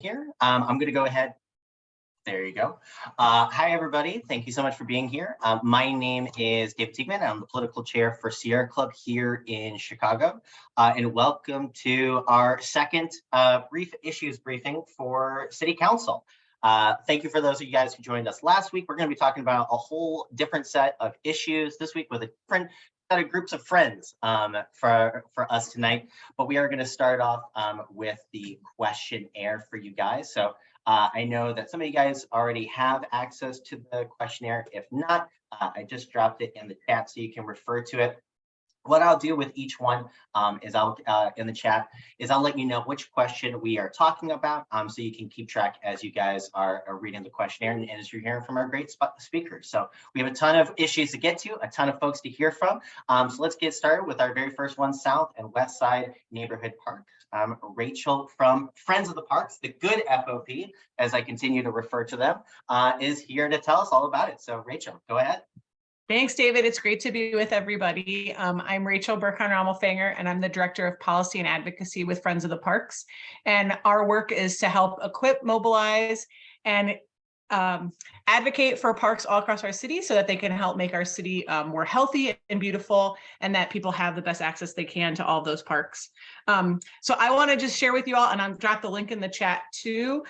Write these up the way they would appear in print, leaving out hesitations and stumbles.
here. I'm going to go ahead. There you go. Hi, everybody. Thank you so much for being here. My name is David Tiegman. I'm the political chair for Sierra Club here in Chicago. And welcome to our second brief issues briefing for City Council. Thank you for those of you guys who joined us last week. We're going to be talking about a whole different set of issues this week with a different set of groups of friends for us tonight. But we are going to start off with the questionnaire for you guys. So I know that some of you guys already have access to the questionnaire. If not, I just dropped it in the chat so you can refer to it. What I'll do with each one is I'll in the chat is I'll let you know which question we are talking about, so you can keep track as you guys are reading the questionnaire and as you're hearing from our great speakers. So we have a ton of issues to get to, a ton of folks to hear from. So let's get started with our very first one, South and West Side Neighborhood Park. Rachel from Friends of the Parks, the good FOP, as I continue to refer to them, is here to tell us all about it. So Rachel, go ahead. Thanks, David. It's great to be with everybody. I'm Rachel Burkhan-Ramelfanger, and I'm the Director of Policy and Advocacy with Friends of the Parks. And our work is to help equip, mobilize, and advocate for parks all across our city so that they can help make our city more healthy and beautiful, and that people have the best access they can to all those parks. So I want to just share with you all, and I'll drop the link in the chat too.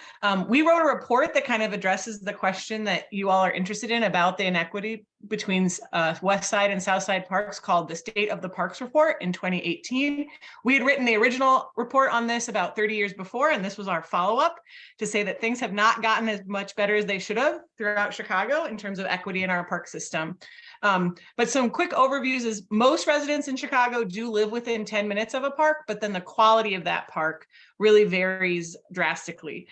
We wrote a report that kind of addresses the question that you all are interested in about the inequity between West Side and South Side parks, called the State of the Parks Report in 2018. We had written the original report on this about 30 years before, and this was our follow-up to say that things have not gotten as much better as they should have throughout Chicago in terms of equity in our park system. But some quick overviews is most residents in Chicago do live within 10 minutes of a park, but then the quality of that park really varies drastically.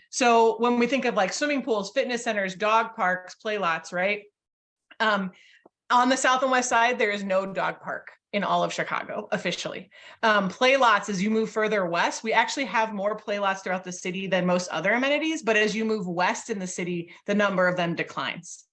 So when we think of like swimming pools, fitness centers, dog parks, play lots, right? On the South and West Side, there is no dog park in all of Chicago officially. Play lots, as you move further west, we actually have more play lots throughout the city than most other amenities, but as you move west in the city, the number of them declines.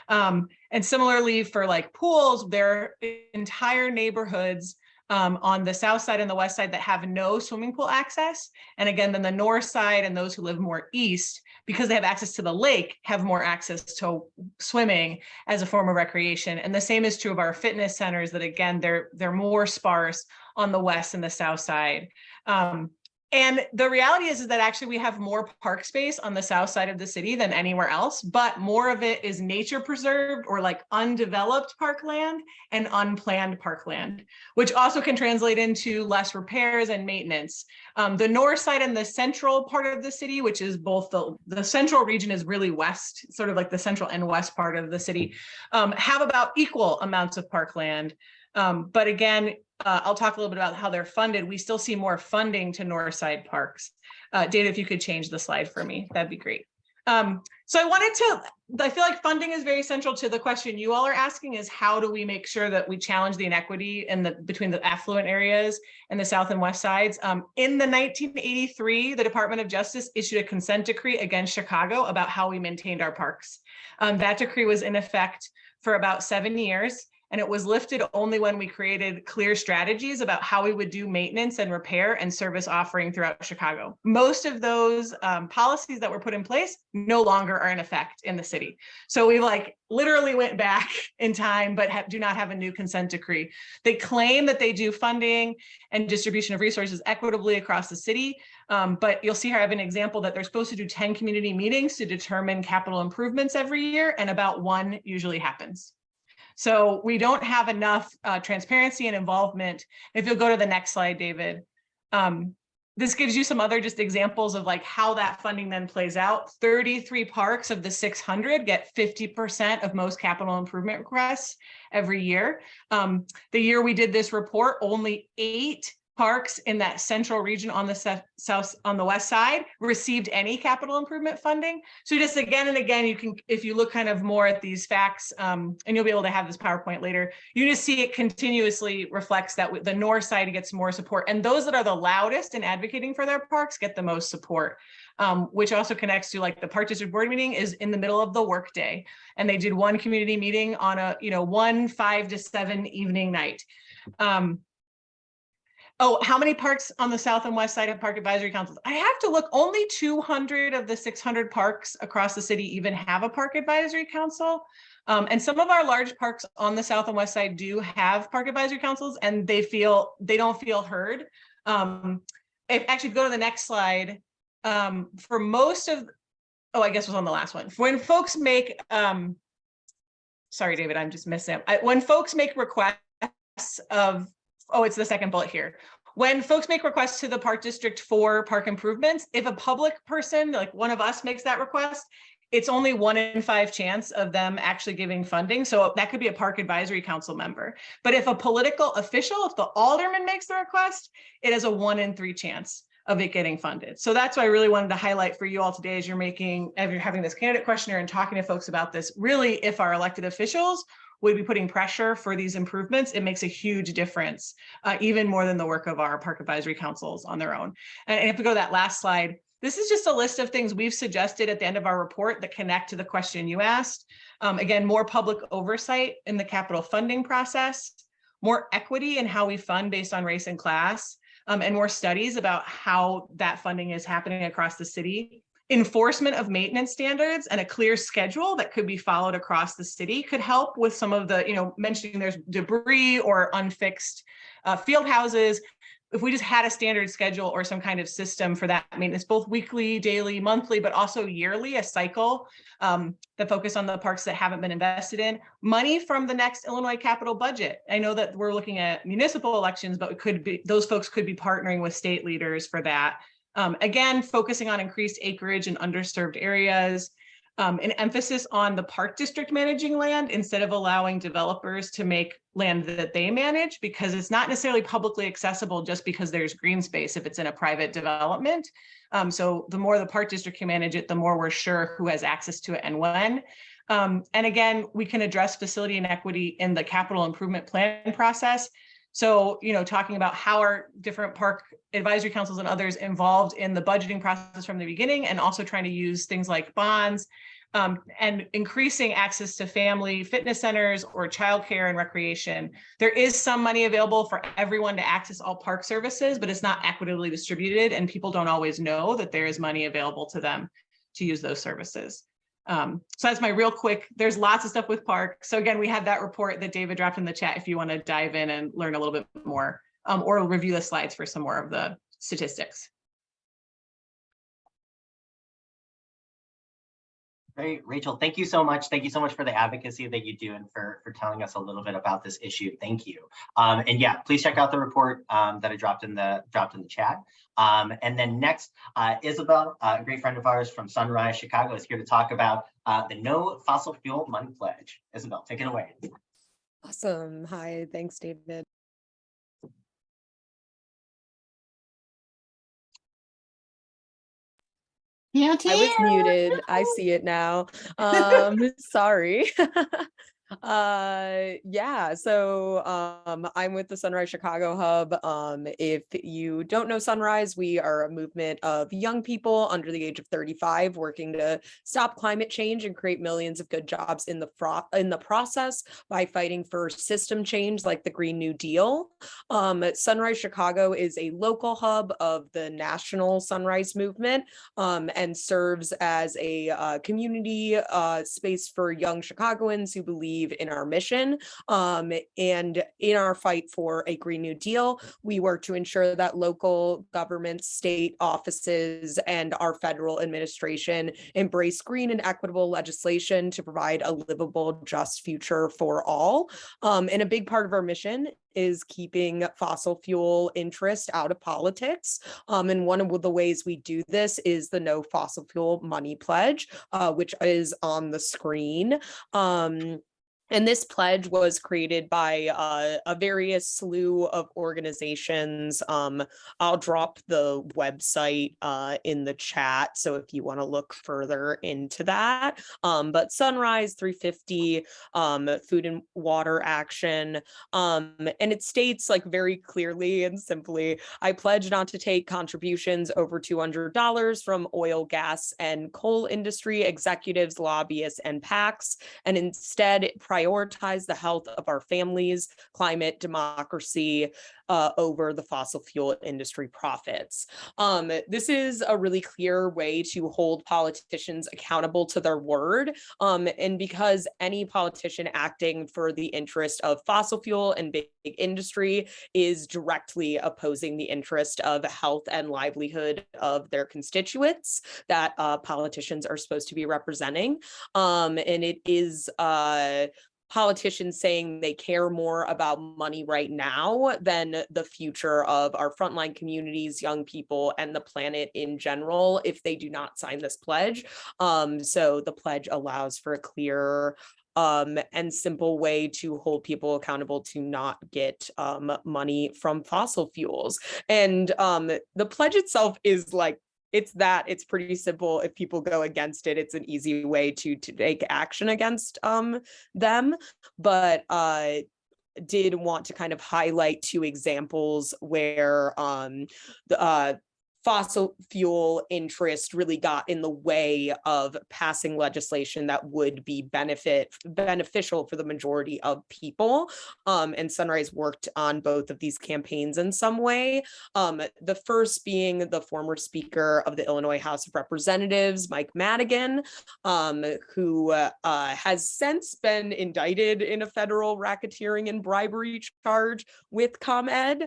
And similarly for like pools, there are entire neighborhoods on the South Side and the West Side that have no swimming pool access. And again, then the North Side and those who live more east, because they have access to the lake, have more access to swimming as a form of recreation. And the same is true of our fitness centers, that again, they're more sparse on the West and the South Side. And the reality is that actually we have more park space on the South Side of the city than anywhere else, but more of it is nature preserved or like undeveloped parkland and unplanned parkland, which also can translate into less repairs and maintenance. The North Side and the central part of the city, which is both the central region is really west, sort of like the central and west part of the city, have about equal amounts of parkland. But again, I'll talk a little bit about how they're funded. We still see more funding to North Side parks. Data, if you could change the slide for me, that'd be great. So I feel like funding is very central to the question you all are asking, is how do we make sure that we challenge the inequity between the affluent areas and the South and West Sides? In the 1983, the Department of Justice issued a consent decree against Chicago about how we maintained our parks. That decree was in effect for about 7 years. And it was lifted only when we created clear strategies about how we would do maintenance and repair and service offering throughout Chicago. Most of those policies that were put in place no longer are in effect in the city. So we like literally went back in time, but do not have a new consent decree. They claim that they do funding and distribution of resources equitably across the city. But you'll see here I have an example that they're supposed to do 10 community meetings to determine capital improvements every year, and about one usually happens. So we don't have enough transparency and involvement. If you'll go to the next slide, David, this gives you some other just examples of like how that funding then plays out. 33 parks of the 600 get 50% of most capital improvement requests every year. The year we did this report, only 8 parks in that central region on the on the West Side received any capital improvement funding. So just again and again, you can, if you look kind of more at these facts, and you'll be able to have this PowerPoint later, you just see it continuously reflects that the North Side gets more support, and those that are the loudest in advocating for their parks get the most support. Which also connects to like the park district board meeting is in the middle of the workday, and they did one community meeting on a 1 5 to 7 evening night. Oh, how many parks on the south and west side have park advisory councils? I have to look. Only 200 of the 600 parks across the city even have a park advisory council. And some of our large parks on the south and west side do have park advisory councils, and they don't feel heard. If actually go to the next slide, for most of, oh, I guess it was on the last one. When folks make, sorry, David, I'm just missing it. When folks make requests of, oh, it's the second bullet here. When folks make requests to the park district for park improvements, if a public person, like one of us, makes that request, it's only 1 in 5 chance of them actually giving funding. So that could be a park advisory council member. But if a political official, if the alderman makes the request, it has a 1 in 3 chance of it getting funded. So that's why I really wanted to highlight for you all today as you're having this candidate questionnaire and talking to folks about this. Really, if our elected officials would be putting pressure for these improvements, it makes a huge difference, even more than the work of our park advisory councils on their own. And if we go to that last slide, this is just a list of things we've suggested at the end of our report that connect to the question you asked. Again, more public oversight in the capital funding process, more equity in how we fund based on race and class, and more studies about how that funding is happening across the city. Enforcement of maintenance standards and a clear schedule that could be followed across the city could help with some of the, mentioning there's debris or unfixed field houses. If we just had a standard schedule or some kind of system for that, I mean, it's both weekly, daily, monthly, but also yearly, a cycle that focus on the parks that haven't been invested in. Money from the next Illinois capital budget. I know that we're looking at municipal elections, but those folks could be partnering with state leaders for that. Again, focusing on increased acreage in underserved areas, an emphasis on the park district managing land instead of allowing developers to make land that they manage, because it's not necessarily publicly accessible just because there's green space if it's in a private development. So the more the park district can manage it, the more we're sure who has access to it and when. And again, we can address facility inequity in the capital improvement plan process. So, talking about how are different park advisory councils and others involved in the budgeting process from the beginning, and also trying to use things like bonds and increasing access to family fitness centers or childcare and recreation. There is some money available for everyone to access all park services, but it's not equitably distributed, and people don't always know that there is money available to them to use those services. So that's my real quick, there's lots of stuff with park. So again, we have that report that David dropped in the chat if you want to dive in and learn a little bit more, or review the slides for some more of the statistics. Great, Rachel, thank you so much. Thank you so much for the advocacy that you do and for telling us a little bit about this issue. Thank you. And yeah, please check out the report that I dropped in the chat. And then next, Isabel, a great friend of ours from Sunrise, Chicago, is here to talk about the No Fossil Fuel Money Pledge. Isabel, take it away. Awesome. Hi, thanks, David. I was muted. I see it now. Sorry. Yeah, so I'm with the Sunrise Chicago Hub. If you don't know Sunrise, we are a movement of young people under the age of 35 working to stop climate change and create millions of good jobs in the process by fighting for system change like the Green New Deal. Sunrise Chicago is a local hub of the national Sunrise movement, and serves as a community space for young Chicagoans who believe in our mission, and in our fight for a Green New Deal. We work to ensure that local governments, state offices, and our federal administration embrace green and equitable legislation to provide a livable, just future for all. And a big part of our mission is keeping fossil fuel interest out of politics. And one of the ways we do this is the No Fossil Fuel Money Pledge, which is on the screen. And this pledge was created by a various slew of organizations. I'll drop the website in the chat, so if you want to look further into that. But Sunrise 350, Food and Water Action, and it states like very clearly and simply, I pledge not to take contributions over $200 from oil, gas, and coal industry executives, lobbyists, and PACs, and instead prioritize the health of our families, climate, democracy, over the fossil fuel industry profits. This is a really clear way to hold politicians accountable to their word. And because any politician acting for the interest of fossil fuel and big industry is directly opposing the interest of health and livelihood of their constituents that politicians are supposed to be representing. And it is politicians saying they care more about money right now than the future of our frontline communities, young people, and the planet in general if they do not sign this pledge. So the pledge allows for a clear and simple way to hold people accountable to not get money from fossil fuels. And the pledge itself is like, it's pretty simple. If people go against it, it's an easy way to take action against them. But did want to kind of highlight two examples where the fossil fuel interest really got in the way of passing legislation that would be beneficial for the majority of people. And Sunrise worked on both of these campaigns in some way. The first being the former Speaker of the Illinois House of Representatives, Mike Madigan, who has since been indicted in a federal racketeering and bribery charge with ComEd.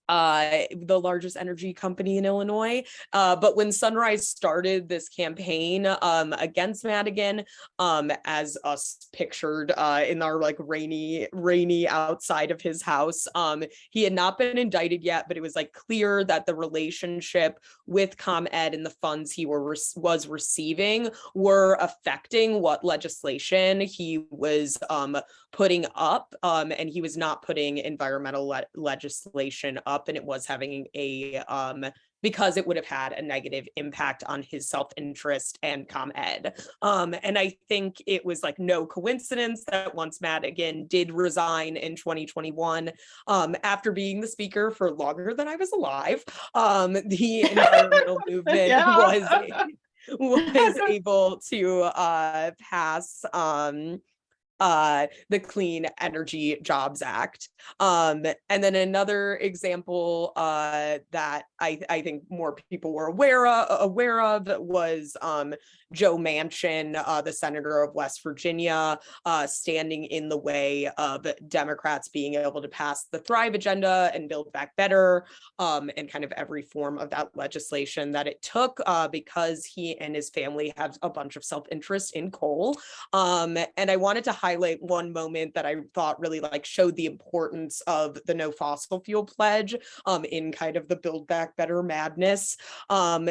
The largest energy company in Illinois. But when Sunrise started this campaign against Madigan, as us pictured in our like rainy outside of his house, he had not been indicted yet, but it was like clear that the relationship with ComEd and the funds he was receiving were affecting what legislation he was putting up, and he was not putting environmental legislation up, and it was having a because it would have had a negative impact on his self-interest and ComEd. And I think it was like no coincidence that once Madigan did resign in 2021, after being the speaker for longer than I was alive, the environmental movement was able to pass the Clean Energy Jobs Act. And then another example that I think more people were aware of was Joe Manchin, the senator of West Virginia, standing in the way of Democrats being able to pass the Thrive agenda and Build Back Better, and kind of every form of that legislation that it took, because he and his family have a bunch of self-interest in coal. And I wanted to highlight one moment that I thought really like showed the importance of the no fossil fuel pledge in kind of the Build Back Better madness.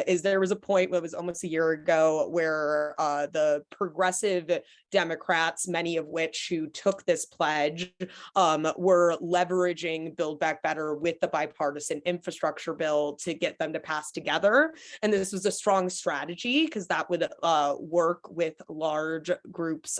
Is there was a point, it was almost a year ago, where the progressive Democrats, many of which who took this pledge, were leveraging Build Back Better with the bipartisan infrastructure bill to get them to pass together. And this was a strong strategy because that would work with large groups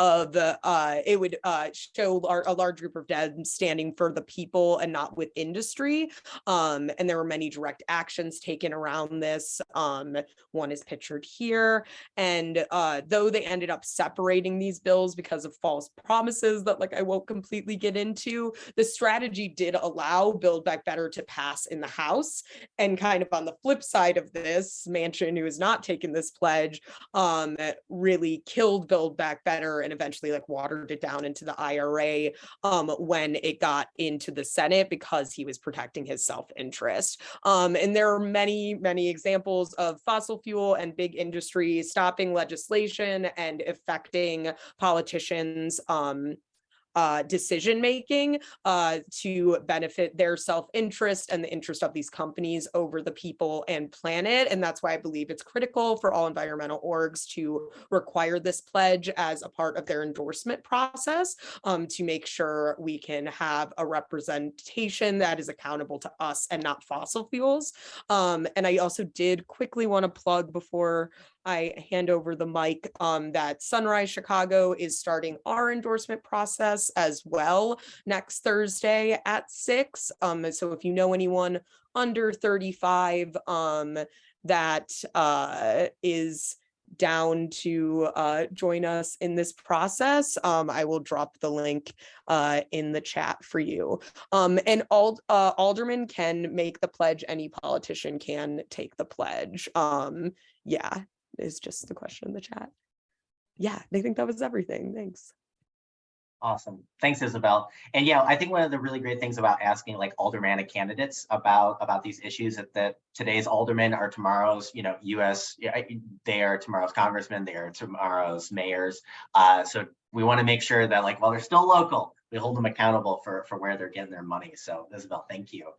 it would show a large group of Dems standing for the people and not with industry. And there were many direct actions taken around this. One is pictured here. And though they ended up separating these bills because of false promises that like I won't completely get into, the strategy did allow Build Back Better to pass in the House. And kind of on the flip side of this, Manchin, who has not taken this pledge, really killed Build Back Better and eventually like watered it down into the IRA when it got into the Senate because he was protecting his self-interest. And there are many, many examples of fossil fuel and big industry stopping legislation and affecting politicians' decision making to benefit their self-interest and the interest of these companies over the people and planet. And that's why I believe it's critical for all environmental orgs to require this pledge as a part of their endorsement process, to make sure we can have a representation that is accountable to us and not fossil fuels. And I also did quickly want to plug before I hand over the mic that Sunrise Chicago is starting our endorsement process as well next Thursday at 6. So if you know anyone under 35 that is down to join us in this process, I will drop the link in the chat for you. And aldermen can make the pledge. Any politician can take the pledge. Yeah, is just the question in the chat. Yeah, I think that was everything. Thanks. Awesome. Thanks, Isabel. And yeah, I think one of the really great things about asking like aldermanic candidates about these issues that today's aldermen are tomorrow's, US, they are tomorrow's congressmen, they are tomorrow's mayors. So we want to make sure that like while they're still local, we hold them accountable for where they're getting their money. So Isabel, thank you.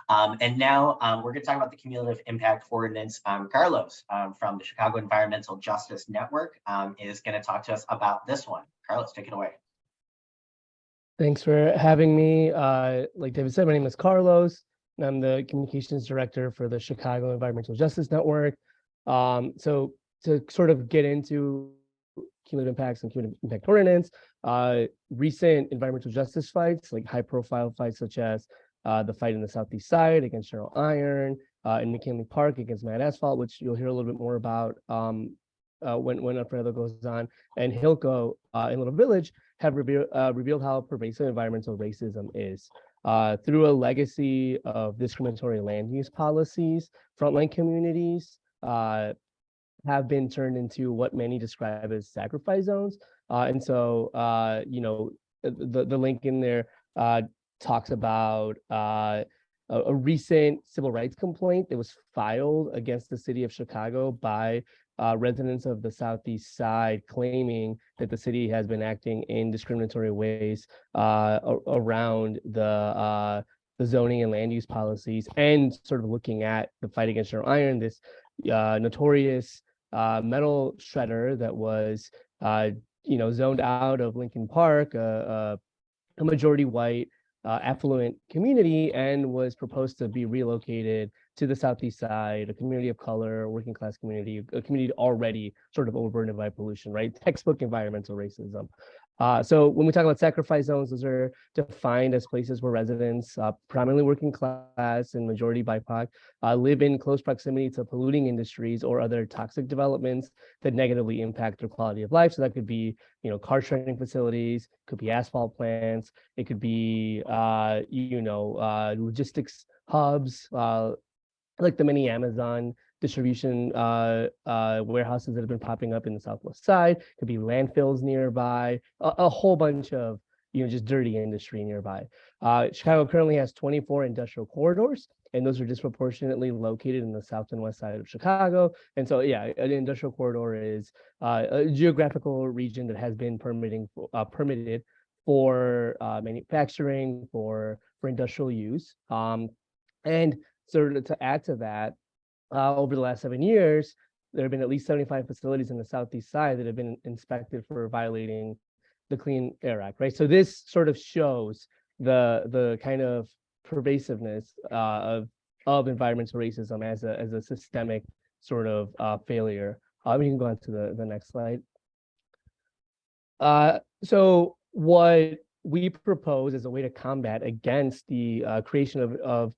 And now we're going to talk about the cumulative impact ordinance. Carlos from the Chicago Environmental Justice Network is going to talk to us about this one. Carlos, take it away. Thanks for having me. Like David said, my name is Carlos, and I'm the communications director for the Chicago Environmental Justice Network. So to sort of get into cumulative impacts and cumulative impact ordinance, recent environmental justice fights, like high-profile fights such as the fight in the Southeast Side against General Iron, in McKinley Park against Mad Asphalt, which you'll hear a little bit more about when Alfredo goes on, and Hilco in Little Village, have revealed how pervasive environmental racism is. Through a legacy of discriminatory land use policies, frontline communities have been turned into what many describe as sacrifice zones. And so, the link in there talks about a recent civil rights complaint that was filed against the city of Chicago by residents of the Southeast Side, claiming that the city has been acting in discriminatory ways around the zoning and land use policies, and sort of looking at the fight against General Iron, this notorious metal shredder that was zoned out of Lincoln Park, a majority white affluent community, and was proposed to be relocated to the Southeast Side, a community of color, working class community, a community already sort of overburdened by pollution, right? Textbook environmental racism. So when we talk about sacrifice zones, those are defined as places where residents, primarily working class and majority BIPOC, live in close proximity to polluting industries or other toxic developments that negatively impact their quality of life. So that could be, car shredding facilities, could be asphalt plants, it could be, logistics hubs, like the many Amazon distribution warehouses that have been popping up in the Southwest Side. Could be landfills nearby, a whole bunch of just dirty industry nearby. Chicago currently has 24 industrial corridors, and those are disproportionately located in the south and west side of Chicago. And so, yeah, an industrial corridor is a geographical region that has been permitted for manufacturing, for industrial use. And so to add to that, over the last 7 years, there have been at least 75 facilities in the Southeast Side that have been inspected for violating the Clean Air Act, right? So this sort of shows the kind of pervasiveness of environmental racism as a systemic sort of failure. We can go on to the next slide. So what we propose as a way to combat against the creation of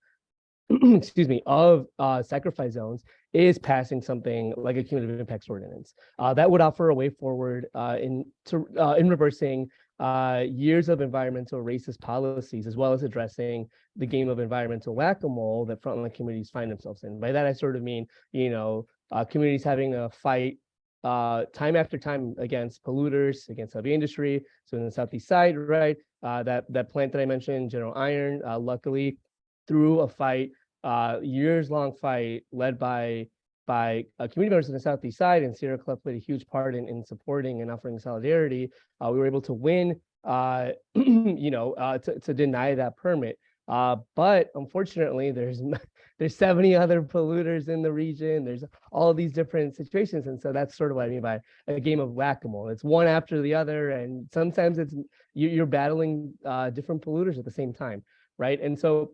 excuse me, of sacrifice zones is passing something like a cumulative impacts ordinance. That would offer a way forward in reversing years of environmental racist policies, as well as addressing the game of environmental whack-a-mole that frontline communities find themselves in. By that, I sort of mean, communities having a fight time after time against polluters, against heavy industry. So in the Southeast Side, right, that plant that I mentioned, General Iron, luckily through a fight, years-long fight led by community members in the Southeast Side, and Sierra Club played a huge part in supporting and offering solidarity. We were able to win, to deny that permit. But unfortunately, there's 70 other polluters in the region. There's all these different situations, and so that's sort of what I mean by a game of whack-a-mole. It's one after the other, and sometimes you're battling different polluters at the same time, right? And so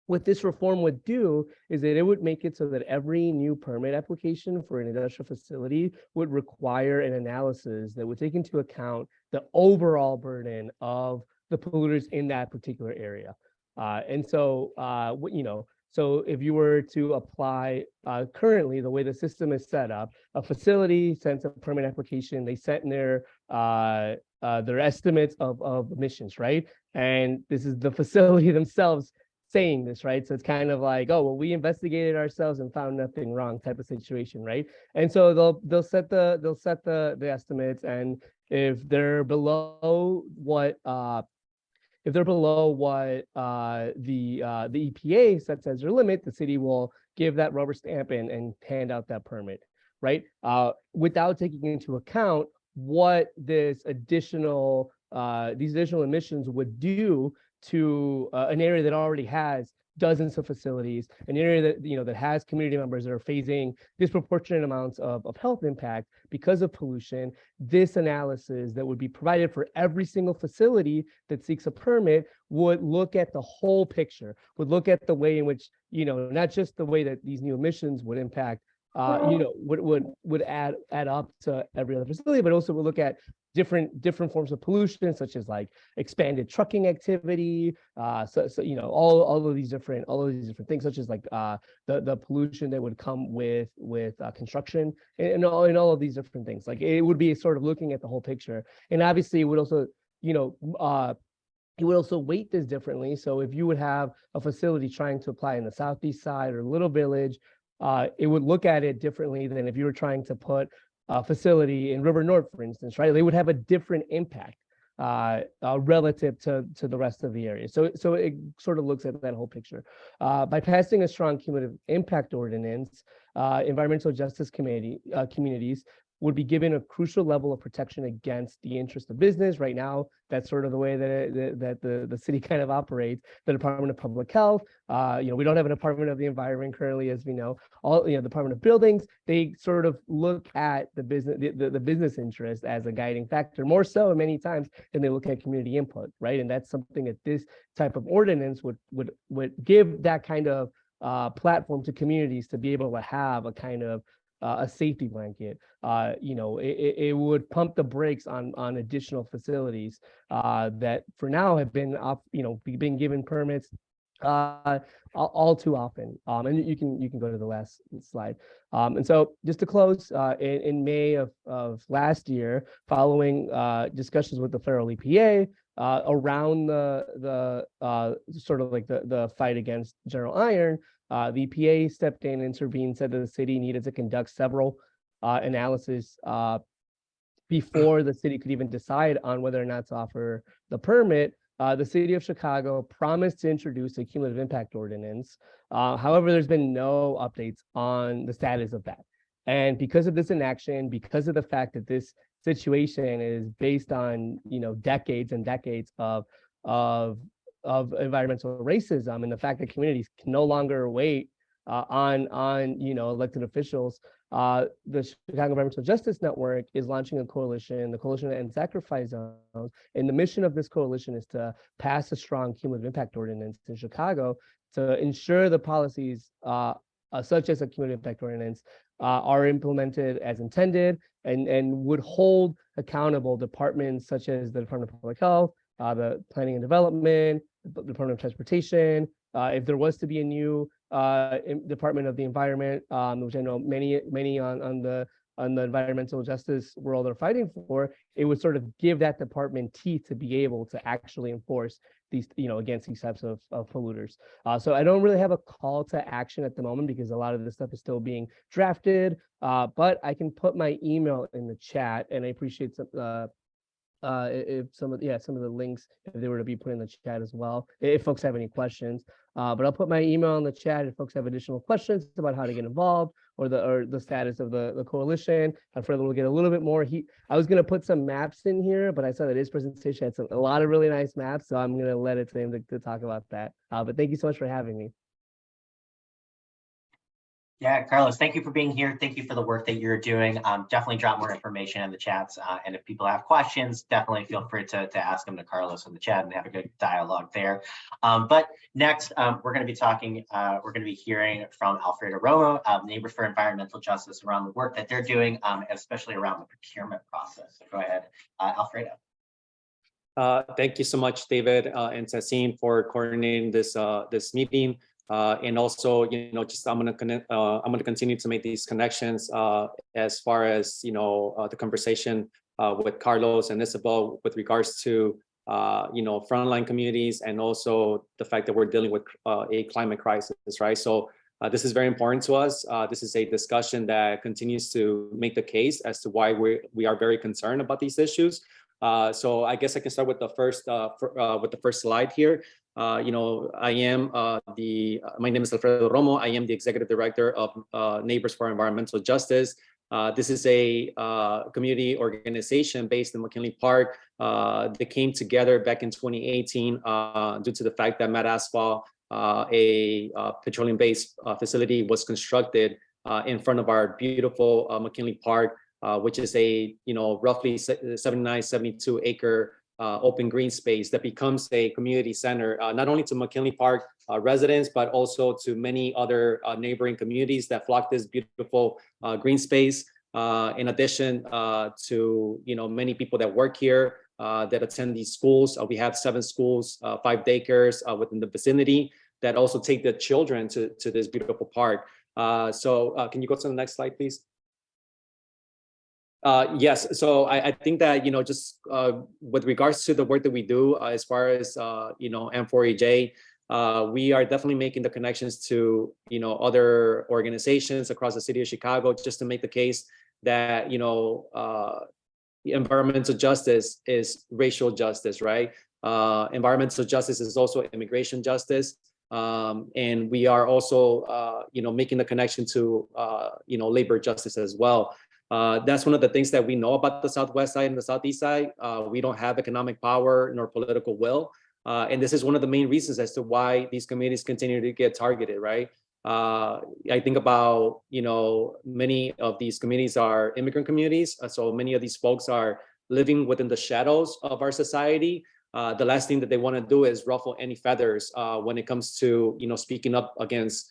what this reform would do is that it would make it so that every new permit application for an industrial facility would require an analysis that would take into account the overall burden of the polluters in that particular area. And so, So if you were to apply currently, the way the system is set up, a facility sends a permit application, they set in their estimates of emissions, right? And this is the facility themselves saying this, right? So it's kind of like, oh, well, we investigated ourselves and found nothing wrong type of situation, right? And so they'll set the estimates, and if they're below what the EPA sets as their limit, the city will give that rubber stamp and hand out that permit, right? Without taking into account what these additional emissions would do to an area that already has dozens of facilities, an area that that has community members that are facing disproportionate amounts of health impact because of pollution. This analysis that would be provided for every single facility that seeks a permit would look at the whole picture, would look at the way in which, not just the way that these new emissions would impact, would add up to every other facility, but also would look at different forms of pollution, such as like expanded trucking activity, all of these different things, such as like the pollution that would come with construction and all of these different things. Like it would be sort of looking at the whole picture, and obviously it would also it would also weight this differently. So if you would have a facility trying to apply in the southeast side or Little Village, it would look at it differently than if you were trying to put a facility in River North, for instance, right? They would have a different impact relative to the rest of the area. So it sort of looks at that whole picture. By passing a strong cumulative impact ordinance, environmental justice communities would be given a crucial level of protection against the interest of business. Right now, that's sort of the way that the city kind of operates. The Department of Public Health, we don't have a Department of the Environment currently, as we know. The Department of Buildings, they sort of look at the business interest as a guiding factor, more so many times than they look at community input, right? And that's something that this type of ordinance would give that kind of platform to communities to be able to have a kind of a safety blanket. It would pump the brakes on additional facilities that for now have been being given permits all too often. And you can go to the last slide. And so just to close, in May of last year, following discussions with the federal EPA around the sort of like the fight against General Iron, the EPA stepped in, intervened, said that the city needed to conduct several analysis before the city could even decide on whether or not to offer the permit. The city of Chicago promised to introduce a cumulative impact ordinance. However, there's been no updates on the status of that. And because of this inaction, because of the fact that this situation is based on decades and decades of environmental racism, and the fact that communities can no longer wait on elected officials, the Chicago Environmental Justice Network is launching a coalition, the Coalition to End Sacrifice Zones, and the mission of this coalition is to pass a strong cumulative impact ordinance in Chicago to ensure the policies such as a cumulative impact ordinance are implemented as intended, and would hold accountable departments such as the Department of Public Health, the Planning and Development, the Department of Transportation. If there was to be a new Department of the Environment, which I know many on the environmental justice world are fighting for, it would sort of give that department teeth to be able to actually enforce these, against these types of polluters. So I don't really have a call to action at the moment because a lot of this stuff is still being drafted, but I can put my email in the chat, and I appreciate if some of the links, if they were to be put in the chat as well, if folks have any questions. But I'll put my email in the chat if folks have additional questions about how to get involved or the status of the coalition. And for them to get a little bit more heat, I was going to put some maps in here, but I saw that his presentation had a lot of really nice maps, so I'm going to let it to him to talk about that. But thank you so much for having me. Yeah, Carlos, thank you for being here. Thank you for the work that you're doing. Definitely drop more information in the chats. And if people have questions, definitely feel free to ask them to Carlos in the chat and have a good dialogue there. But next, we're going to be talking, we're going to be hearing from Alfredo Romo, Neighbors for Environmental Justice, around the work that they're doing, especially around the procurement process. So go ahead, Alfredo. Thank you so much, David and Sassine, for coordinating this meeting. And also, just I'm gonna continue to make these connections as far as the conversation with Carlos and Isabel with regards to frontline communities, and also the fact that we're dealing with a climate crisis, right? So this is very important to us. This is a discussion that continues to make the case as to why we are very concerned about these issues. So I guess I can start with the first slide here. My name is Alfredo Romo. I am the executive director of Neighbors for Environmental Justice. This is a community organization based in McKinley Park that came together back in 2018 due to the fact that Matt Asphalt, a petroleum-based facility, was constructed in front of our beautiful McKinley Park, which is a roughly 72 acre open green space that becomes a community center, not only to McKinley Park residents, but also to many other neighboring communities that flock this beautiful green space. In addition to many people that work here that attend these schools, we have 7 schools, 5 daycares within the vicinity that also take the children to this beautiful park. So can you go to the next slide, please? Yes, so I think that just with regards to the work that we do as far as M4EJ, we are definitely making the connections to other organizations across the city of Chicago, just to make the case that environmental justice is racial justice, right? Environmental justice is also immigration justice, and we are also making the connection to labor justice as well. That's one of the things that we know about the Southwest side and the Southeast side. We don't have economic power nor political will. And this is one of the main reasons as to why these communities continue to get targeted, right? I think about, many of these communities are immigrant communities. So many of these folks are living within the shadows of our society. The last thing that they want to do is ruffle any feathers when it comes to, speaking up against,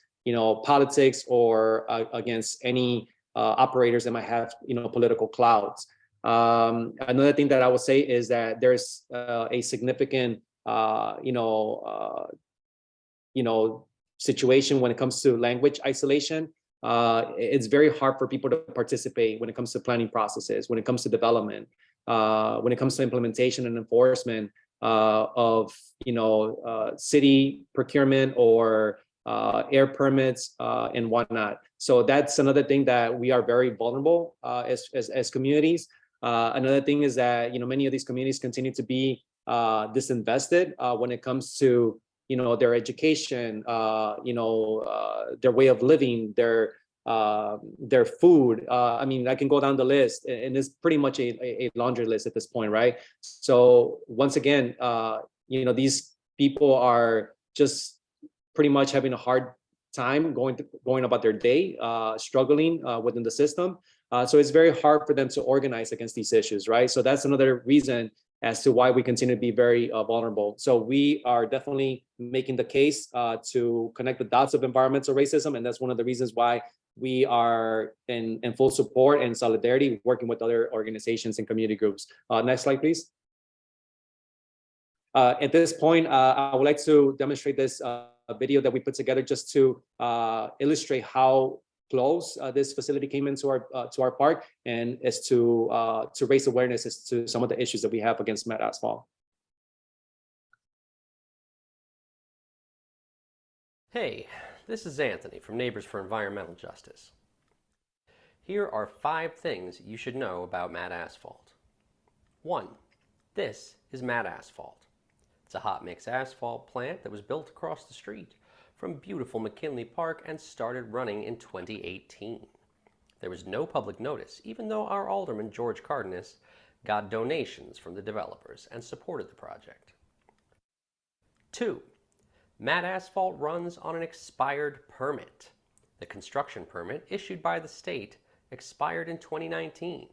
politics or against any operators that might have political clouds. Another thing that I would say is that there's a significant situation when it comes to language isolation. It's very hard for people to participate when it comes to planning processes, when it comes to development, when it comes to implementation and enforcement of city procurement or air permits and whatnot. So that's another thing that we are very vulnerable as communities. Another thing is that many of these communities continue to be disinvested when it comes to their education, their way of living, their food. I mean, I can go down the list, and it's pretty much a laundry list at this point, right? So once again, these people are just pretty much having a hard time going about their day, struggling within the system. So it's very hard for them to organize against these issues, right? So that's another reason as to why we continue to be very vulnerable. So we are definitely making the case to connect the dots of environmental racism, and that's one of the reasons why we are in full support and solidarity working with other organizations and community groups. Next slide, please. At this point, I would like to demonstrate this video that we put together just to illustrate how close this facility came into our park, and is to raise awareness as to some of the issues that we have against Matt Asphalt. Hey, this is Anthony from Neighbors for Environmental Justice. Here are 5 things you should know about Matt Asphalt. 1. This is Matt Asphalt. It's a hot mix asphalt plant that was built across the street from beautiful McKinley Park and started running in 2018. There was no public notice, even though our alderman, George Cardenas, got donations from the developers and supported the project. 2. Matt Asphalt runs on an expired permit. The construction permit issued by the state expired in 2019.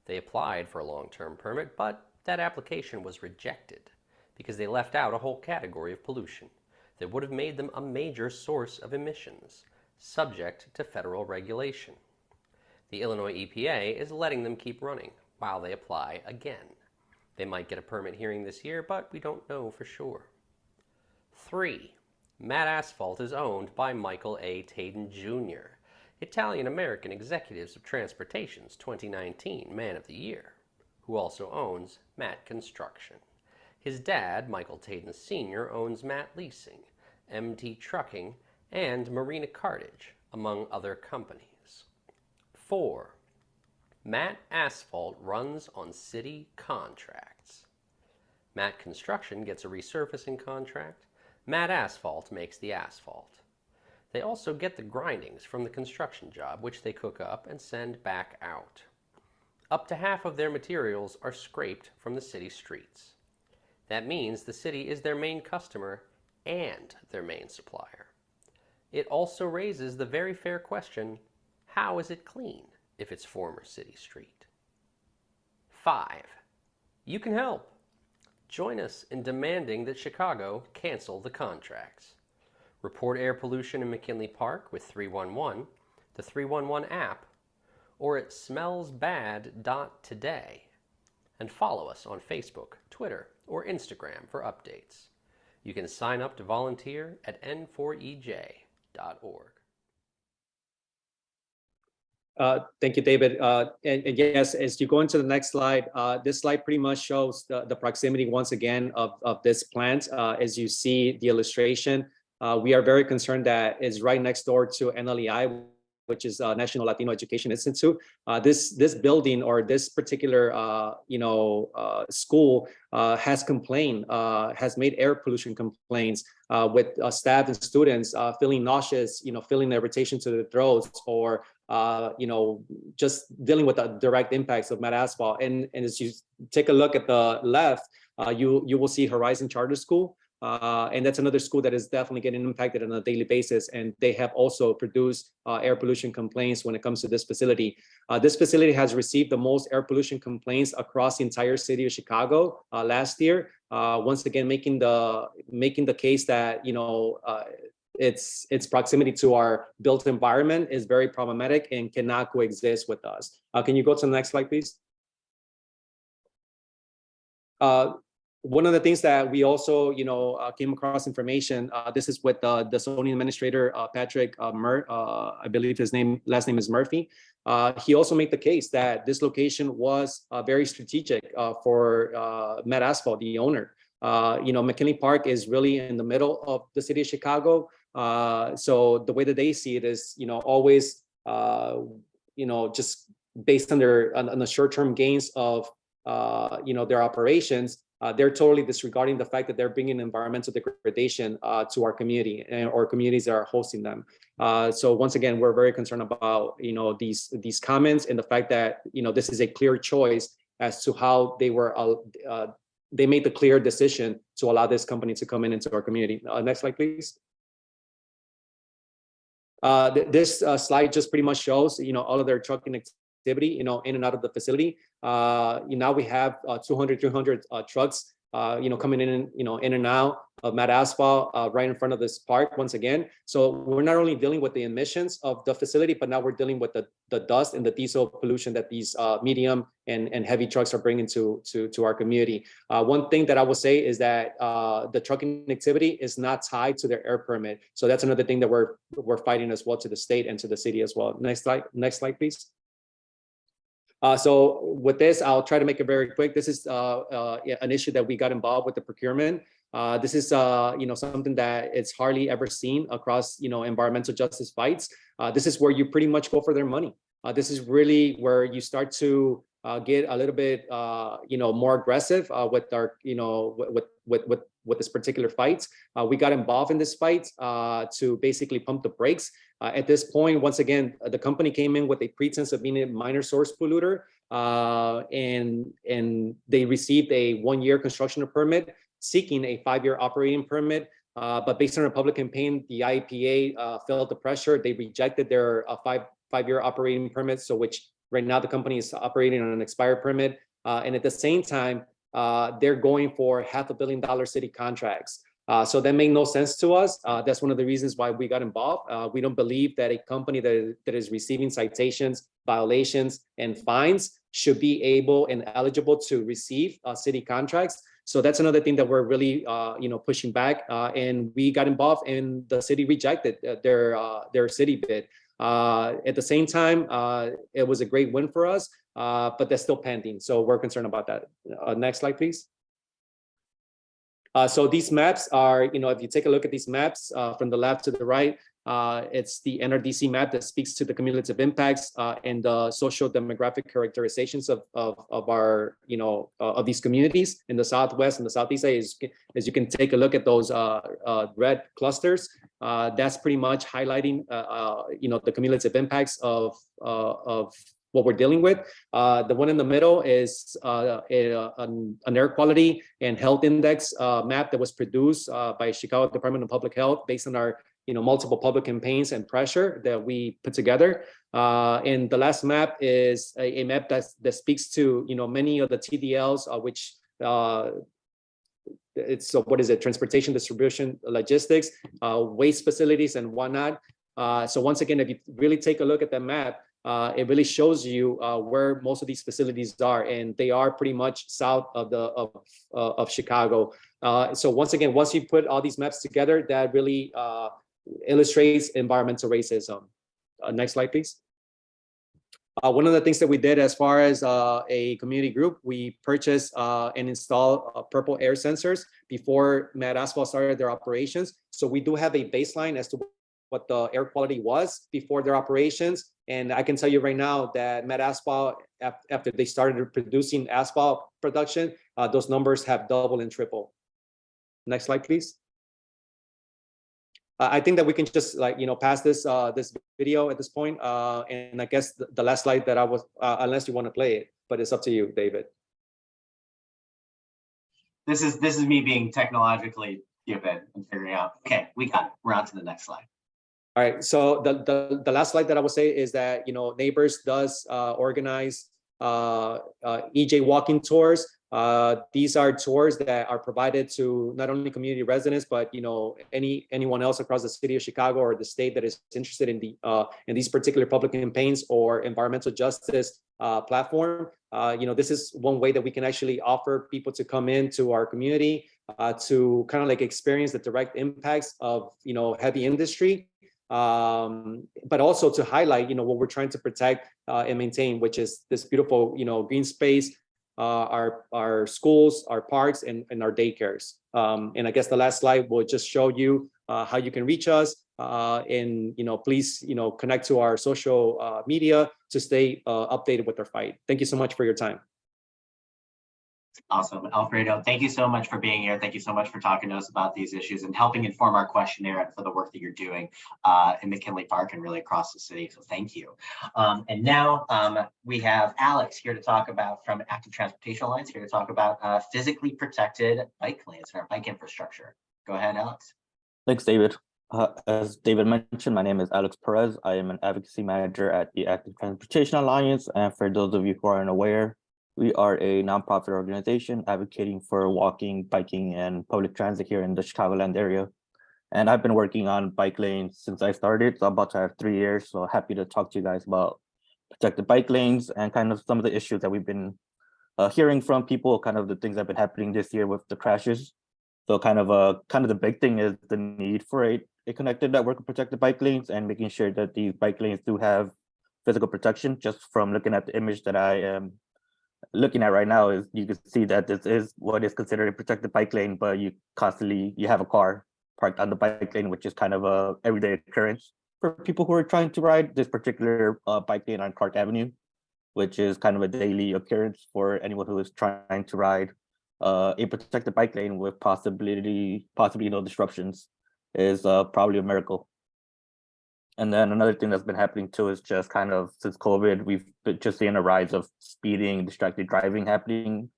They applied for a long-term permit, but that application was rejected because they left out a whole category of pollution that would have made them a major source of emissions, subject to federal regulation. The Illinois EPA is letting them keep running while they apply again. They might get a permit hearing this year, but we don't know for sure. 3. Matt Asphalt is owned by Michael A. Tayden Jr., Italian-American Executives of Transportation's 2019 Man of the Year, who also owns Matt Construction. His dad, Michael Tayden Sr., owns Matt Leasing, MT Trucking, and Marina Cartage, among other companies. 4. Matt Asphalt runs on city contracts. Matt Construction gets a resurfacing contract. Matt Asphalt makes the asphalt. They also get the grindings from the construction job, which they cook up and send back out. Up to half of their materials are scraped from the city streets. That means the city is their main customer and their main supplier. It also raises the very fair question, how is it clean if it's former city street? 5. You can help. Join us in demanding that Chicago cancel the contracts. Report air pollution in McKinley Park with 311, the 311 app, or at smellsbad.today. And follow us on Facebook, Twitter, or Instagram for updates. You can sign up to volunteer at n4ej.org. Thank you, David. And yes, as you go into the next slide, this slide pretty much shows the proximity once again of this plant. As you see the illustration, we are very concerned that it's right next door to NLEI, which is National Latino Education Institute. This building or this particular school has made air pollution complaints with staff and students feeling nauseous, feeling irritation to the throats, or just dealing with the direct impacts of Matt Asphalt. And as you take a look at the left, you will see Horizon Charter School. And that's another school that is definitely getting impacted on a daily basis. And they have also produced air pollution complaints when it comes to this facility. This facility has received the most air pollution complaints across the entire city of Chicago last year. Once again, making the case that, its proximity to our built environment is very problematic and cannot coexist with us. Can you go to the next slide, please? One of the things that we also, came across information, this is with the zoning administrator, Patrick I believe his last name is Murphy. He also made the case that this location was very strategic for Matt Asphalt, the owner. McKinley Park is really in the middle of the city of Chicago. So the way that they see it is, always, just based on the short-term gains of, their operations. They're totally disregarding the fact that they're bringing environmental degradation to our community or communities that are hosting them. So once again, we're very concerned about these comments and the fact that this is a clear choice as to how they made the clear decision to allow this company to come into our community. Next slide, please. This slide just pretty much shows all of their trucking activity in and out of the facility. Now we have 200, 300 trucks coming in and out of Matt Asphalt right in front of this park once again. So we're not only dealing with the emissions of the facility, but now we're dealing with the dust and the diesel pollution that these medium and heavy trucks are bringing to our community. One thing that I will say is that the trucking activity is not tied to their air permit. So that's another thing that we're fighting as well to the state and to the city as well. Next slide, please. So with this, I'll try to make it very quick. This is an issue that we got involved with the procurement. This is something that it's hardly ever seen across environmental justice fights. This is where you pretty much go for their money. This is really where you start to get a little bit more aggressive with our with this particular fight. We got involved in this fight to basically pump the brakes. At this point, once again, the company came in with a pretense of being a minor source polluter, and they received a 1-year construction permit, seeking a 5-year operating permit. But based on a public campaign, the IEPA felt the pressure. They rejected their five-year operating permit, so which right now the company is operating on an expired permit. And at the same time, they're going for $500 million city contracts. So that made no sense to us. That's one of the reasons why we got involved. We don't believe that a company that is receiving citations, violations, and fines should be able and eligible to receive city contracts. So that's another thing that we're really, pushing back. And we got involved, and the city rejected their city bid. At the same time, it was a great win for us, but that's still pending. So we're concerned about that. Next slide, please. So these maps are, if you take a look at these maps from the left to the right, it's the NRDC map that speaks to the cumulative impacts and the social demographic characterizations of our, of these communities in the Southwest and the Southeast. As you can take a look at those red clusters, that's pretty much highlighting, the cumulative impacts of what we're dealing with. The one in the middle is an air quality and health index map that was produced by Chicago Department of Public Health based on our multiple public campaigns and pressure that we put together. And the last map is a map that speaks to many of the TDLs, which it's what is it? Transportation, distribution, logistics, waste facilities, and whatnot. So once again, if you really take a look at the map, it really shows you where most of these facilities are, and they are pretty much south of Chicago. So once again, once you put all these maps together, that really illustrates environmental racism. Next slide, please. One of the things that we did as far as a community group, we purchased and installed purple air sensors before Mad Asphalt started their operations. So we do have a baseline as to what the air quality was before their operations. And I can tell you right now that Mad Asphalt, after they started producing asphalt production, those numbers have doubled and tripled. Next slide, please. I think that we can just pass this this video at this point. And I guess the last slide that I was, unless you want to play it, but it's up to you, David. This is me being technologically stupid and figuring out. Okay, we got it. We're on to the next slide. All right. So the last slide that I will say is that Neighbors does organize EJ walking tours. These are tours that are provided to not only community residents, but anyone else across the city of Chicago or the state that is interested in these particular public campaigns or environmental justice platform. This is one way that we can actually offer people to come into our community to kind of like experience the direct impacts of heavy industry. But also to highlight, what we're trying to protect and maintain, which is this beautiful, green space, our schools, our parks, and our daycares. And I guess the last slide will just show you how you can reach us. And please, connect to our social media to stay updated with our fight. Thank you so much for your time. Awesome. Alfredo, thank you so much for being here. Thank you so much for talking to us about these issues and helping inform our questionnaire and for the work that you're doing in McKinley Park and really across the city. So thank you. And now we have Alex here to talk about, from Active Transportation Alliance, here to talk about physically protected bike lanes and our bike infrastructure. Go ahead, Alex. Thanks, David. As David mentioned, my name is Alex Perez. I am an advocacy manager at the Active Transportation Alliance. And for those of you who aren't aware, we are a nonprofit organization advocating for walking, biking, and public transit here in the Chicagoland area. And I've been working on bike lanes since I started. So I'm about to have 3 years. So happy to talk to you guys about protected bike lanes and kind of some of the issues that we've been hearing from people, kind of the things that have been happening this year with the crashes. So kind of the big thing is the need for a connected network of protected bike lanes and making sure that these bike lanes do have physical protection. Just from looking at the image that I am looking at right now, is you can see that this is what is considered a protected bike lane, but you have a car parked on the bike lane, which is kind of a everyday occurrence for people who are trying to ride this particular bike lane on Clark Avenue, which is kind of a daily occurrence for anyone who is trying to ride a protected bike lane with possibly no disruptions is probably a miracle. And then another thing that's been happening too is just kind of since COVID, we've been just seeing a rise of speeding, distracted driving happening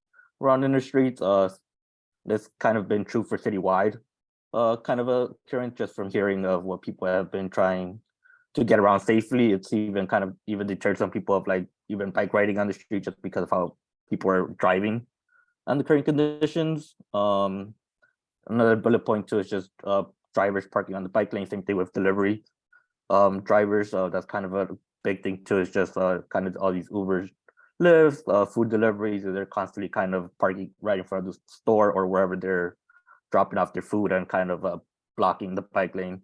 around in the streets. That's kind of been true for citywide kind of a current, just from hearing of what people have been trying to get around safely. It's even deterred some people of even bike riding on the street just because of how people are driving on the current conditions. Another bullet point too is just drivers parking on the bike lane, same thing with delivery drivers. That's kind of a big thing too, is just kind of all these Ubers Lyft, food deliveries, they're constantly kind of parking right in front of the store or wherever they're dropping off their food and kind of blocking the bike lane,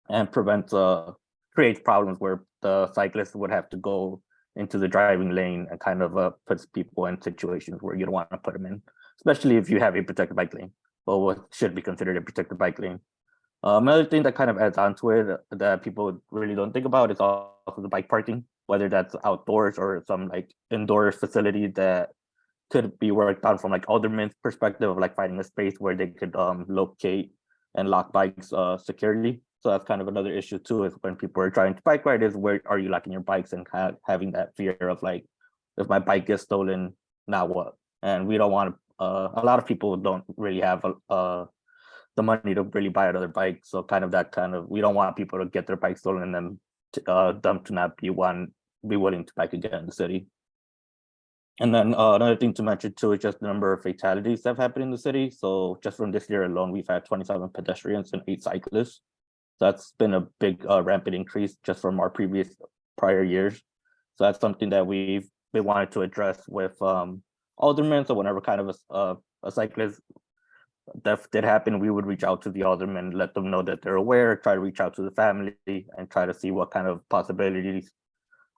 and creates problems where the cyclist would have to go into the driving lane and kind of puts people in situations where you don't want to put them in, especially if you have a protected bike lane, or what should be considered a protected bike lane. Another thing that kind of adds on to it that people really don't think about is also the bike parking, whether that's outdoors or some like indoor facility that could be worked on from like alderman's perspective of like finding a space where they could locate and lock bikes securely. So that's kind of another issue too, is when people are trying to bike ride, is where are you locking your bikes, and having that fear of like, if my bike gets stolen, now what? And we don't want to, a lot of people don't really have the money to really buy another bike. So we don't want people to get their bike stolen and then them to not be willing to bike again in the city. And then another thing to mention too is just the number of fatalities that have happened in the city. So just from this year alone, we've had 27 pedestrians and 8 cyclists. That's been a big rampant increase just from our prior years. So that's something that we wanted to address with aldermen. So whenever kind of a cyclist death did happen, we would reach out to the aldermen, let them know that they're aware, try to reach out to the family, and try to see what kind of possibilities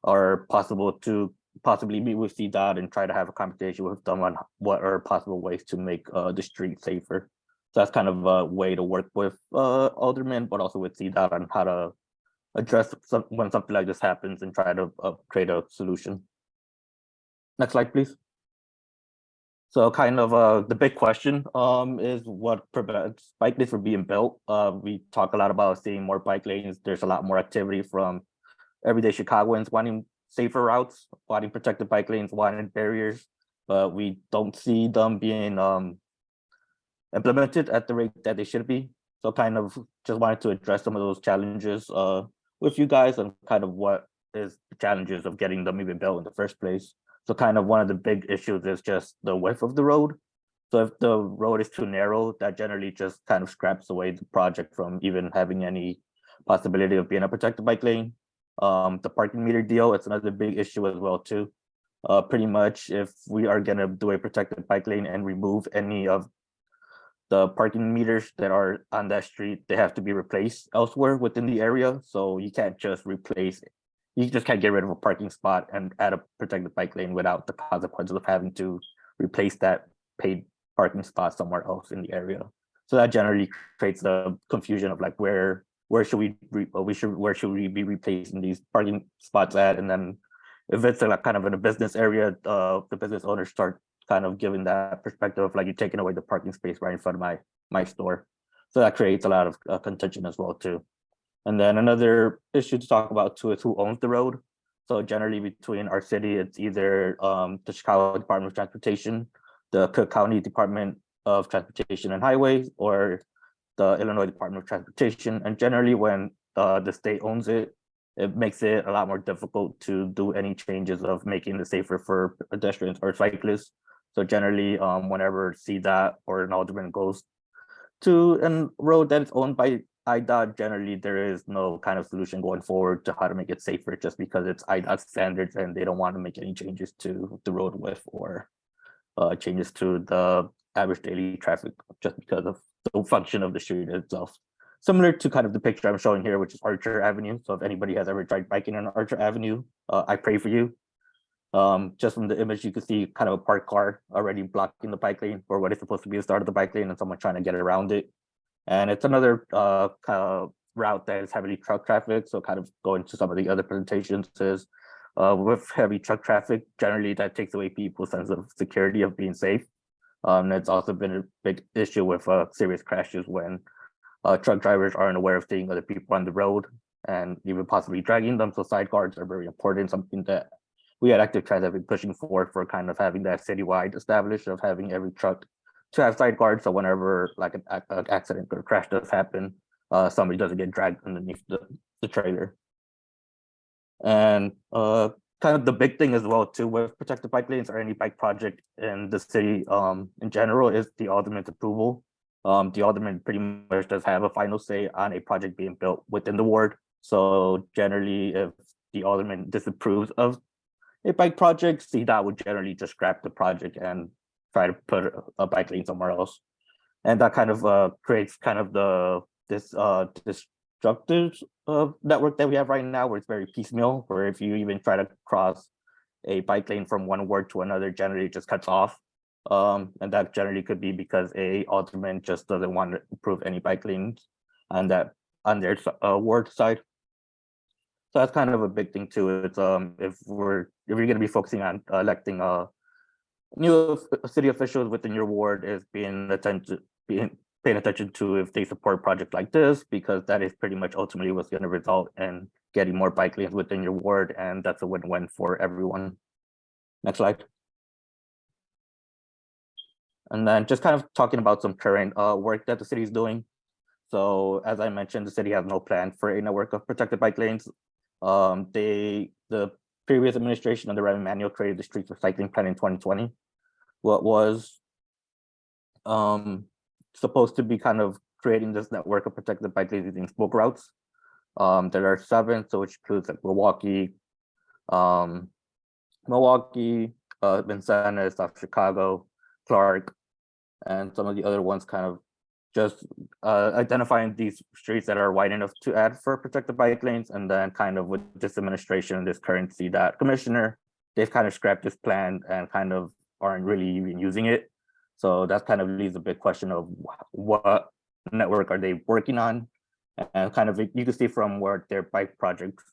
are possible to possibly meet with CDOT and try to have a conversation with them on what are possible ways to make the street safer. So that's kind of a way to work with aldermen, but also with CDOT on how to address when something like this happens and try to create a solution. Next slide, please. So kind of the big question is what prevents bike lanes from being built. We talk a lot about seeing more bike lanes. There's a lot more activity from everyday Chicagoans wanting safer routes, wanting protected bike lanes, wanting barriers, but we don't see them being implemented at the rate that they should be. So kind of just wanted to address some of those challenges with you guys, and kind of what is the challenges of getting them even built in the first place. So kind of one of the big issues is just the width of the road. So if the road is too narrow, that generally just kind of scraps away the project from even having any possibility of being a protected bike lane. The parking meter deal, it's another big issue as well too. Pretty much if we are gonna do a protected bike lane and remove any of the parking meters that are on that street, they have to be replaced elsewhere within the area. So you can't just replace it. You just can't get rid of a parking spot and add a protected bike lane without the consequences of having to replace that paid parking spot somewhere else in the area. So that generally creates the confusion of like where should we be replacing these parking spots at? And then if it's like kind of in a business area, the business owners start kind of giving that perspective of like, you're taking away the parking space right in front of my store. So that creates a lot of contention as well too. And then another issue to talk about too is who owns the road. So generally between our city, it's either the Chicago Department of Transportation, the Cook County Department of Transportation and Highways, or the Illinois Department of Transportation. And generally when the state owns it, it makes it a lot more difficult to do any changes of making it safer for pedestrians or cyclists. So generally, whenever CDOT or an alderman goes to a road that is owned by IDOT, generally there is no kind of solution going forward to how to make it safer, just because it's IDOT standards and they don't want to make any changes to the road width or changes to the average daily traffic, just because of the function of the street itself. Similar to kind of the picture I'm showing here, which is Archer Avenue. So if anybody has ever tried biking on Archer Avenue, I pray for you. Just from the image, you can see kind of a parked car already blocking the bike lane, or what is supposed to be the start of the bike lane, and someone trying to get around it. And it's another kind of route that is heavily truck traffic. So kind of going to some of the other presentations is with heavy truck traffic, generally that takes away people's sense of security of being safe. It's also been a big issue with serious crashes when truck drivers aren't aware of seeing other people on the road and even possibly dragging them. So side guards are very important, something that we at Active Trans have been pushing for kind of having that citywide established of having every truck to have side guards. So whenever like an accident or crash does happen, somebody doesn't get dragged underneath the trailer. And kind of the big thing as well too with protected bike lanes or any bike project in the city in general is the alderman's approval. The alderman pretty much does have a final say on a project being built within the ward. So generally, if the alderman disapproves of a bike project, CDOT would generally just scrap the project and try to put a bike lane somewhere else. And that kind of creates kind of this destructive network that we have right now, where it's very piecemeal, where if you even try to cross a bike lane from one ward to another, generally it just cuts off. And that generally could be because a alderman just doesn't want to improve any bike lanes on their ward side. So that's kind of a big thing too. It's if you're going to be focusing on electing new city officials within your ward, is paying attention to if they support projects like this, because that is pretty much ultimately what's going to result in getting more bike lanes within your ward, and that's a win-win for everyone. Next slide. And then just kind of talking about some current work that the city is doing. So as I mentioned, the city has no plan for a network of protected bike lanes. The previous administration under Raymond Manuel created the street recycling plan in 2020. What was supposed to be kind of creating this network of protected bike lanes using spoke routes. There are 7, so which includes like Milwaukee, Vincennes, South Chicago, Clark, and some of the other ones kind of just identifying these streets that are wide enough to add for protected bike lanes. And then kind of with this administration and this current CDOT commissioner, they've kind of scrapped this plan and kind of aren't really even using it. So that kind of leaves a big question of what network are they working on? And kind of you can see from where their bike projects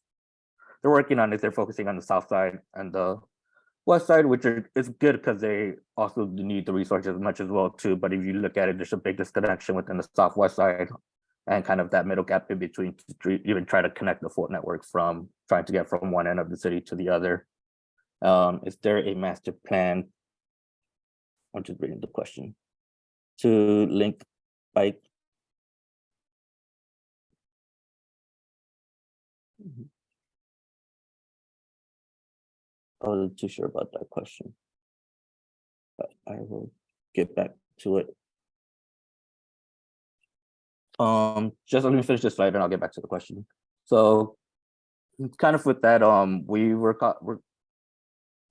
they're working on is they're focusing on the south side and the west side, which is good because they also need the resources as much as well too. But if you look at it, there's a big disconnection within the southwest side and kind of that middle gap in between to even try to connect the full network from trying to get from one end of the city to the other. Is there a master plan? I'm just reading the question. To link bike. I wasn't too sure about that question, but I will get back to it. Just let me finish this slide and I'll get back to the question. So kind of with that,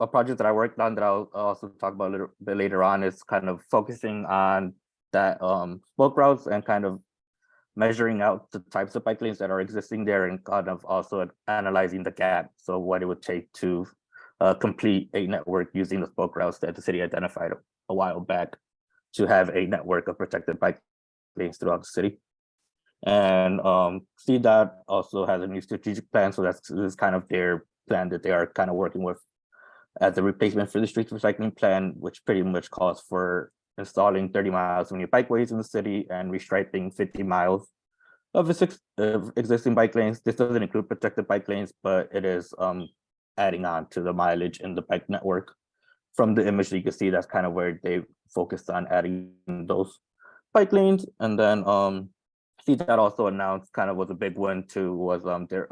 a project that I worked on that I'll also talk about a little bit later on is kind of focusing on that spoke routes and kind of measuring out the types of bike lanes that are existing there and kind of also analyzing the gap. So what it would take to complete a network using the spoke routes that the city identified a while back to have a network of protected bike lanes throughout the city. And CDOT also has a new strategic plan. So this is kind of their plan that they are kind of working with as a replacement for the street recycling plan, which pretty much calls for installing 30 miles of new bikeways in the city and restriping 50 miles of existing bike lanes. This doesn't include protected bike lanes, but it is adding on to the mileage in the bike network. From the image, you can see that's kind of where they focused on adding those bike lanes. And then CDOT also announced kind of was a big one too, was their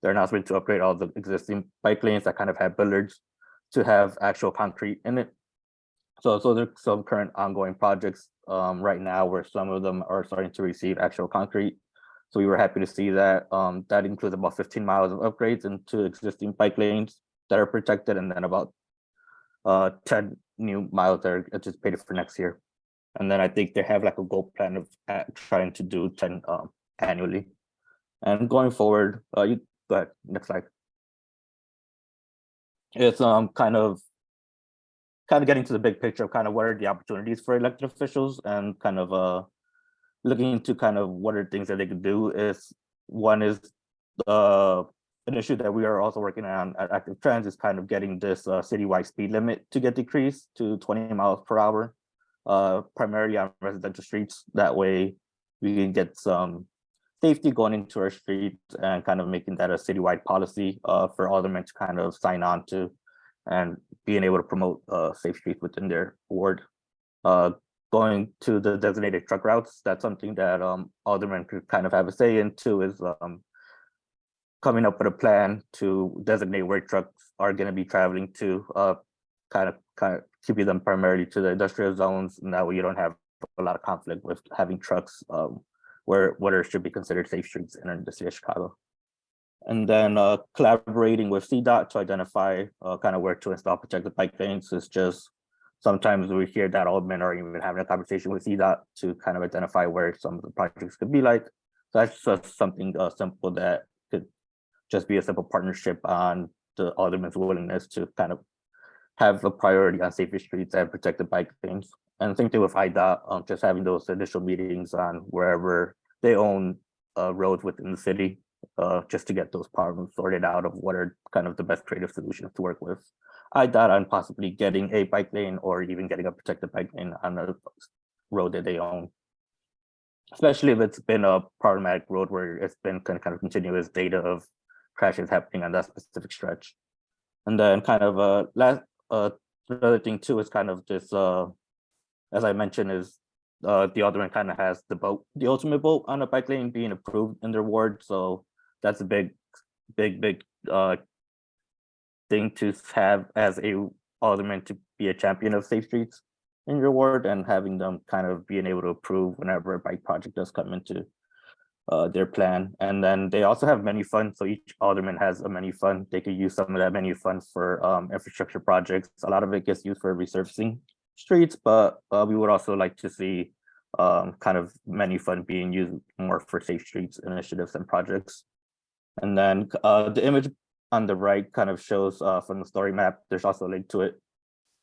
announcement to upgrade all the existing bike lanes that kind of had billards to have actual concrete in it. So there's some current ongoing projects right now where some of them are starting to receive actual concrete. So we were happy to see that. That includes about 15 miles of upgrades into existing bike lanes that are protected, and then about 10 new miles that are anticipated for next year. And then I think they have like a goal plan of trying to do 10 annually. And going forward, you go ahead, next slide. It's kind of getting to the big picture of kind of what are the opportunities for elected officials and kind of looking into kind of what are things that they could do. One is an issue that we are also working on at Active Trans is kind of getting this citywide speed limit to get decreased to 20 miles per hour, primarily on residential streets. That way we can get some safety going into our streets and kind of making that a citywide policy for aldermen to kind of sign on to and being able to promote safe streets within their ward. Going to the designated truck routes, that's something that aldermen could kind of have a say into, is coming up with a plan to designate where trucks are going to be traveling to, kind of keeping them primarily to the industrial zones. And that way you don't have a lot of conflict with having trucks where should be considered safe streets in the city of Chicago. And then collaborating with CDOT to identify kind of where to install protected bike lanes is just sometimes we hear that aldermen are even having a conversation with CDOT to kind of identify where some of the projects could be like. So that's just something simple that could just be a simple partnership on the alderman's willingness to kind of have a priority on safer streets and protected bike lanes. And same thing with IDOT, just having those initial meetings on wherever they own roads within the city, just to get those problems sorted out of what are kind of the best creative solutions to work with IDOT on possibly getting a bike lane or even getting a protected bike lane on a road that they own. Especially if it's been a problematic road where it's been kind of continuous data of crashes happening on that specific stretch. And then kind of another thing too is kind of this, as I mentioned, is the alderman kind of has the ultimate vote on a bike lane being approved in their ward. So that's a big thing to have as a alderman, to be a champion of safe streets in your ward and having them kind of being able to approve whenever a bike project does come into their plan. And then they also have menu funds. So each alderman has a menu fund. They could use some of that menu fund for infrastructure projects. A lot of it gets used for resurfacing streets, but we would also like to see kind of menu fund being used more for safe streets initiatives and projects. And then the image on the right kind of shows from the story map. There's also a link to it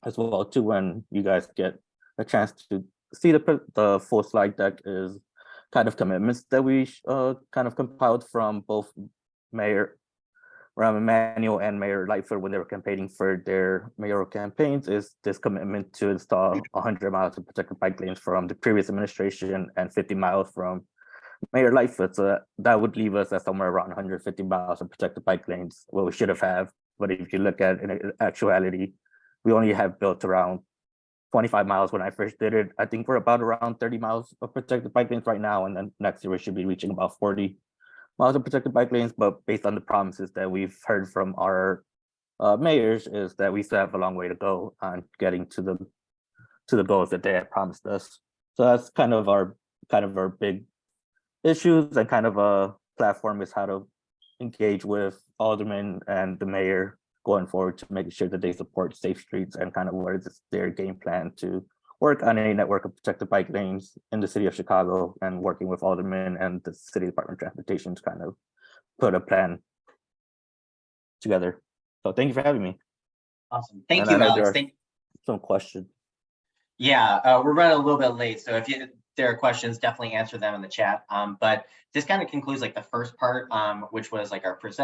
as well too, when you guys get a chance to see the full slide deck is kind of commitments that we kind of compiled from both Mayor Rahm Emanuel and Mayor Lightfoot when they were campaigning for their mayoral campaigns, is this commitment to install 100 miles of protected bike lanes from the previous administration and 50 miles from Mayor Lightfoot. So that would leave us at somewhere around 150 miles of protected bike lanes, what we should have. But if you look at in actuality, we only have built around 25 miles when I first did it. I think we're about around 30 miles of protected bike lanes right now. And then next year we should be reaching about 40 miles of protected bike lanes. But based on the promises that we've heard from our mayors, is that we still have a long way to go on getting to the goals that they had promised us. So that's kind of our big issues, and kind of a platform is how to engage with aldermen and the mayor going forward to make sure that they support safe streets, and kind of what is their game plan to work on a network of protected bike lanes in the city of Chicago, and working with aldermen and the city department of transportation to kind of put a plan together. So thank you for having me. Awesome. Thank And you, I know Alex. there are some questions. Yeah, we're running a little bit late, so if there are questions, definitely answer them in the chat. But this kind of concludes like the first part, which was like our present